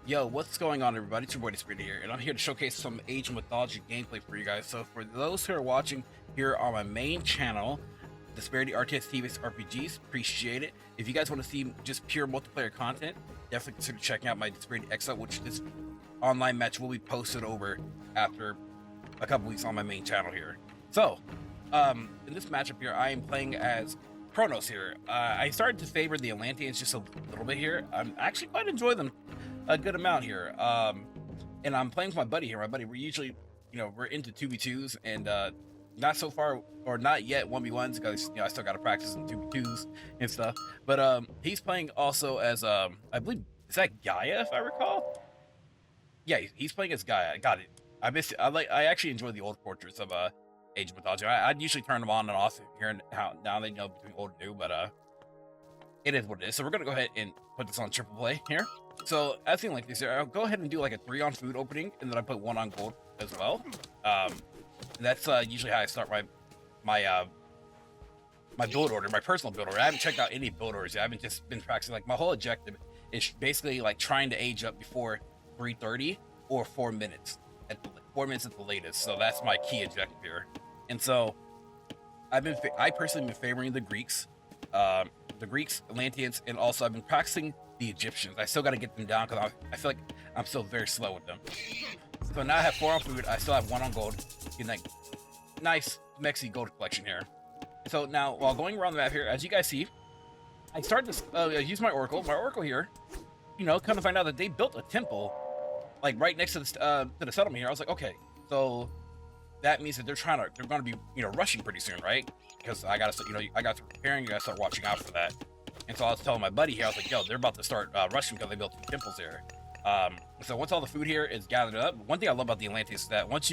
Yo, what's going on, everybody? It's your boy DisBearity here, and I'm here to showcase some Age of Mythology gameplay for you guys. So for those who are watching here on my main channel, DisBearity RTS TV's RPGs, appreciate it. If you guys want to see just pure multiplayer content, definitely consider checking out my DisBearity XL, which this online match will be posted over after a couple weeks on my main channel here. So, in this matchup here, I am playing as Kronos here. I started to favor the Atlanteans just a little bit here. I'm actually quite enjoy them a good amount here. And I'm playing with my buddy here. My buddy, we're usually, we're into 2v2s and not so far, or not yet 1v1s, because I still got to practice in 2v2s and stuff. But he's playing also as I believe, is that Gaia, if I recall? Yeah, he's playing as Gaia. Got it. I miss it. I actually enjoy the old portraits of Age of Mythology. I'd usually turn them on and off here and now they know between old and new, but it is what it is. So we're gonna go ahead and put this on triple play here. So as thing like this here, I'll go ahead and do like a 3 on food opening, and then I put 1 on gold as well. That's usually how I start my build order, my personal build order. I haven't checked out any build orders yet. I haven't just been practicing. Like, my whole objective is basically like trying to age up before 3:30 or 4 minutes at the 4 minutes at the latest. So that's my key objective here. And so I personally been favoring the Greeks, Atlanteans, and also I've been practicing the Egyptians. I still got to get them down because I feel like I'm still very slow with them. So now I have 4 on food. I still have 1 on gold. In like nice Mexi gold collection here. So now, while going around the map here, as you guys see, I started to use my Oracle. My Oracle here, kind of find out that they built a temple like right next to the settlement here. I was like, okay, so that means that they're going to be, rushing pretty soon, right? Because I got to, I got to preparing. You got to start watching out for that. And so I was telling my buddy here, I was like, yo, they're about to start rushing because they built 2 temples here. So once all the food here is gathered up, one thing I love about the Atlanteans is that once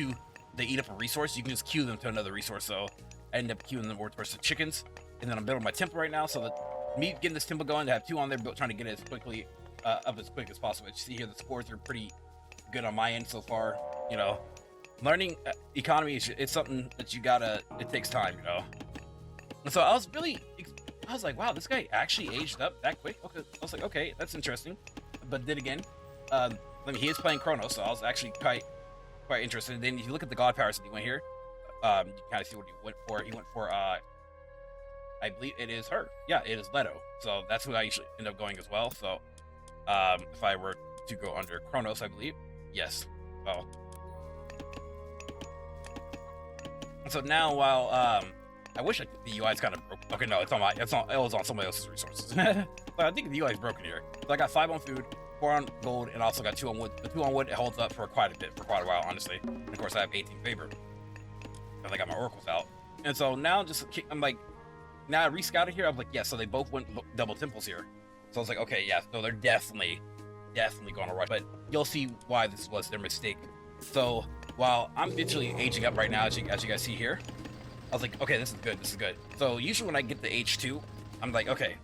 they eat up a resource, you can just queue them to another resource. So I end up queuing them towards the chickens, and then I'm building my temple right now. So that me getting this temple going, to have 2 on there, trying to get it as quickly up as quick as possible. As you see here, the scores are pretty good on my end so far. Learning economy it's something that it takes time, And so I was like, wow, this guy actually aged up that quick. Okay, I was like, okay, that's interesting. But then again, he is playing Kronos, so I was actually quite interested. And then if you look at the god powers that he went here, you kind of see what he went for. He went for I believe it is her. Yeah, it is Leto. So that's who I usually end up going as well. So if I were to go under Kronos, I believe, yes. Well, so now while I wish the UI is kind of broken. Okay, no, it was on somebody else's resources. But I think the UI is broken here. So I got 5 on food, 4 on gold, and also got 2 on wood. The 2 on wood, it holds up for quite a while, honestly. And of course, I have 18 favor because I got my oracles out. And so now now I rescouted here. I'm like, yeah, so they both went double temples here. So I was like, okay, yeah, so they're definitely going to rush. But you'll see why this was their mistake. So while I'm literally aging up right now, as you guys see here, I was like, okay, this is good. So usually when I get the H2, I'm like, okay,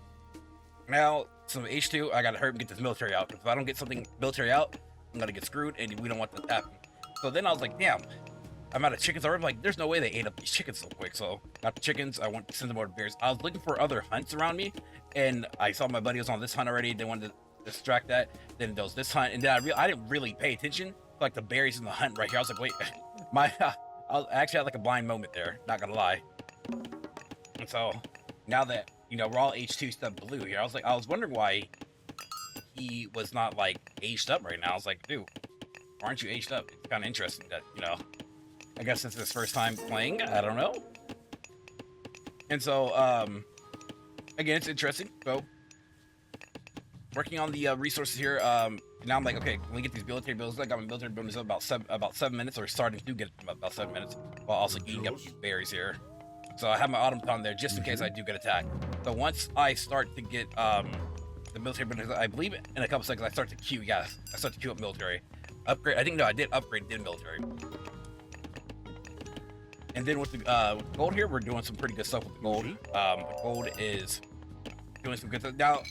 now some H2, I gotta hurry and get this military out. If I don't get something military out, I'm gonna get screwed, and we don't want that to happen. So then I was like, damn, I'm out of chickens already. Like, there's no way they ate up these chickens so quick. So got the chickens. I want to send them over to bears. I was looking for other hunts around me, and I saw my buddy was on this hunt already. They wanted to distract that. Then there was this hunt, and then I didn't really pay attention to, like, the berries in the hunt right here. I was like, wait, I actually had like a blind moment there, not gonna lie. And so now that we're all H2 stuff blue here, I was wondering why he was not like aged up right now. I was like, dude, why aren't you aged up? It's kind of interesting that I guess it's his first time playing. I don't know. And so again, it's interesting. So working on the resources here. Now I'm like, okay, when we get these military buildings, I got my military buildings up about 7 minutes, or starting to get about 7 minutes, while also eating up these berries here. So I have my automaton there just in case I do get attacked. So once I start to get the military buildings, I believe in a couple seconds I start to queue. Yeah, I start to queue up military upgrade. I think I did upgrade military. And then with the gold here, we're doing some pretty good stuff with the gold. The gold is doing some good stuff. Now,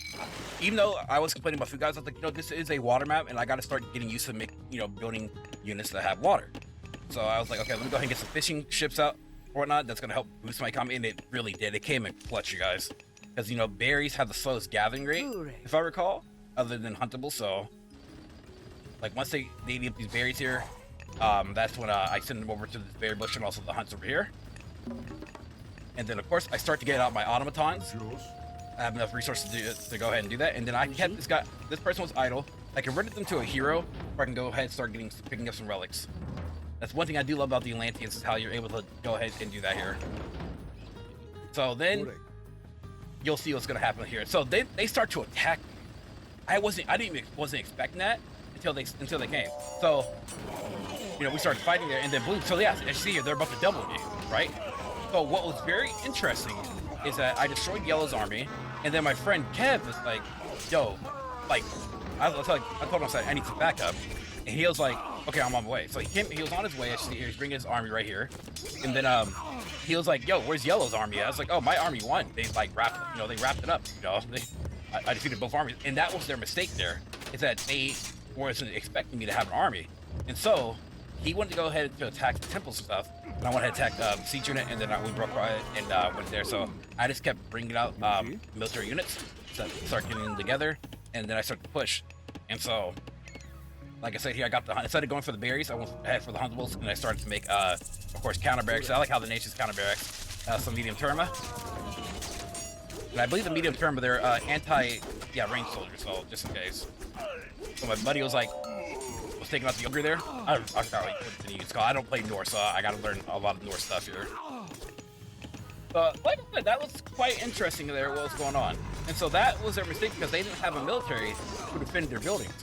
even though I was complaining about food, guys, I was like, this is a water map, and I got to start getting used to building units that have water. So I was like, okay, let me go ahead and get some fishing ships out or whatnot. That's going to help boost my economy, and it really did. It came in clutch, you guys. Because, berries have the slowest gathering rate, if I recall, other than huntable, so like once they eat up these berries here, that's when I send them over to this berry bush and also the hunts over here. And then of course I start to get out my automatons. I have enough resources to go ahead and do that. And then I kept this person was idle. I converted them to a hero where I can go ahead and start picking up some relics. That's one thing I do love about the Atlanteans is how you're able to go ahead and do that here. So then you'll see what's gonna happen here. So they start to attack me. I wasn't expecting that until they came. So you know, we started fighting there, and then blue. So yeah, as you see here, they're about to double me, right? So what was very interesting is that I destroyed Yellow's army, and then my friend Kev is like, yo, like I told him, I said, I need some backup. And he was like, okay, I'm on my way. So he was on his way. Actually, he's bringing his army right here. And then he was like, yo, where's Yellow's army? I was like, oh, my army won. They like wrapped it up. You know, I defeated both armies. And that was their mistake there, is that they wasn't expecting me to have an army. And so he wanted to go ahead to attack the temples and stuff. And I went ahead and attacked Siege Unit, and then we broke quiet and went there. So I just kept bringing out military units, start getting them together, and then I started to push. And so, like I said here, instead of going for the berries, I went ahead for the huntables, and I started to make, of course, counter barracks. I like how the nation's counter barracks, some medium terma. And I believe the medium terma, they're range soldiers, so just in case. So my buddy was taking out the ogre there. I forgot what he used. I don't play Norse, so I gotta learn a lot of Norse stuff here. But like I said, that was quite interesting there, what was going on. And so that was their mistake because they didn't have a military to defend their buildings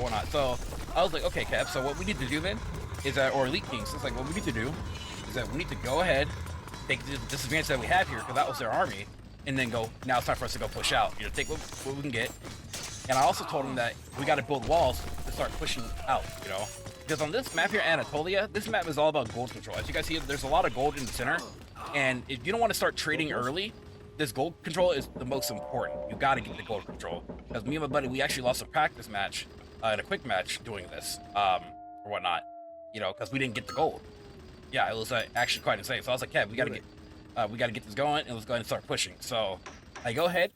or not. So I was like, okay, Cap, so what we need to do then is that, or Elite Kings, it's like what we need to do is that we need to go ahead, take the disadvantage that we have here, because that was their army, and then go, now it's time for us to go push out. You know, take what we can get. And I also told them that we got to build walls to start pushing out, you know? Because on this map here, Anatolia, this map is all about gold control. As you guys see, there's a lot of gold in the center. And if you don't want to start trading early, this gold control is the most important. You got to get the gold control. Because me and my buddy, we actually lost a practice match, in a quick match doing this, or whatnot, you know, because we didn't get the gold. Yeah, it was actually quite insane. So I was like, yeah, we got to get this going, and let's go ahead and start pushing. So I go ahead,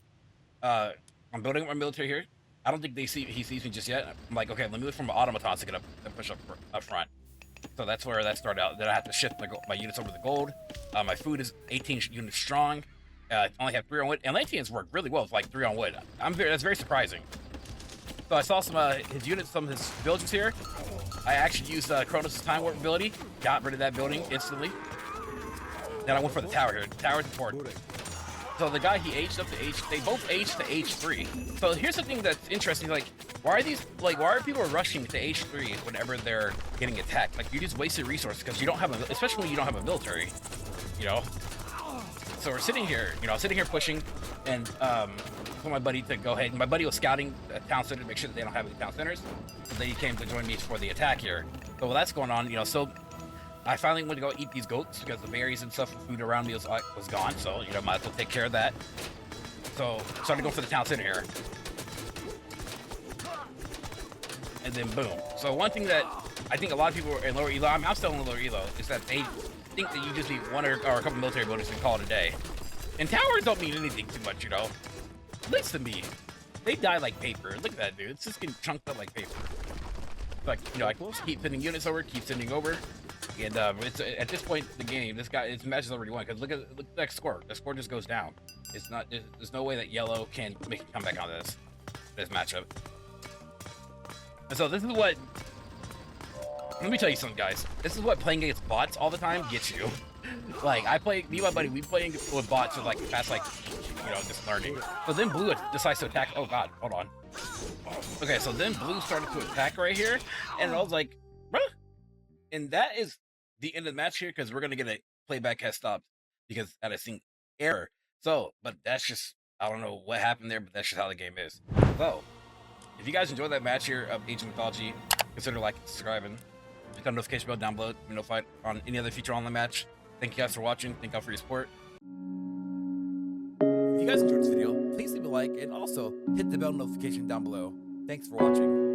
I'm building up my military here. I don't think he sees me just yet. I'm like, okay, let me look for my automatons to get up and push up front. So that's where that started out. Then I have to shift my units over to the gold. My food is 18 units strong. I only have 3 on wood. Atlanteans work really well with like 3 on wood. That's very surprising. So I saw some his units, some of his villages here. I actually used Kronos' time warp ability, got rid of that building instantly. Then I went for the tower here. The tower's important. So the guy, he aged up to they both aged to age 3. So here's the thing that's interesting, like, why are people rushing to age 3 whenever they're getting attacked? Like, you just wasted resources because you don't have especially when you don't have a military, you know? So we're sitting here pushing, and for my buddy to go ahead, and my buddy was scouting the town center to make sure that they don't have any town centers. So then he came to join me for the attack here. So while that's going on, you know, so I finally went to go eat these goats because the berries and stuff, the food around me was gone. So, you know, might as well take care of that. So started going for the town center here. And then boom. So one thing that I think a lot of people in lower elo, I'm still in lower elo, is that they think that you just need one or a couple military buildings and call it a day. And towers don't mean anything too much, you know. Listen to me. They die like paper. Look at that, dude. It's just getting chunked up like paper. Like, you know, I keep sending units over, keep sending over. And it's at this point in the game, this match is already won because look at that score. The score just goes down. It's not. There's no way that yellow can make a comeback on this matchup. And so this is what. Let me tell you something, guys. This is what playing against bots all the time gets you. Like me and my buddy, we playing with bots for like the past just learning. So then blue decides to attack. Oh God, hold on. Okay, so then blue started to attack right here, and I was like, bruh. And that is the end of the match here because we're gonna get a playback has stopped because at a sync error. So, but that's just, I don't know what happened there, but that's just how the game is. So, if you guys enjoyed that match here of Age of Mythology, consider liking, subscribing, hit that notification bell down below to be notified on any other feature on the match. Thank you guys for watching. Thank you for your support. If you guys enjoyed this video, please leave a like and also hit the bell notification down below. Thanks for watching.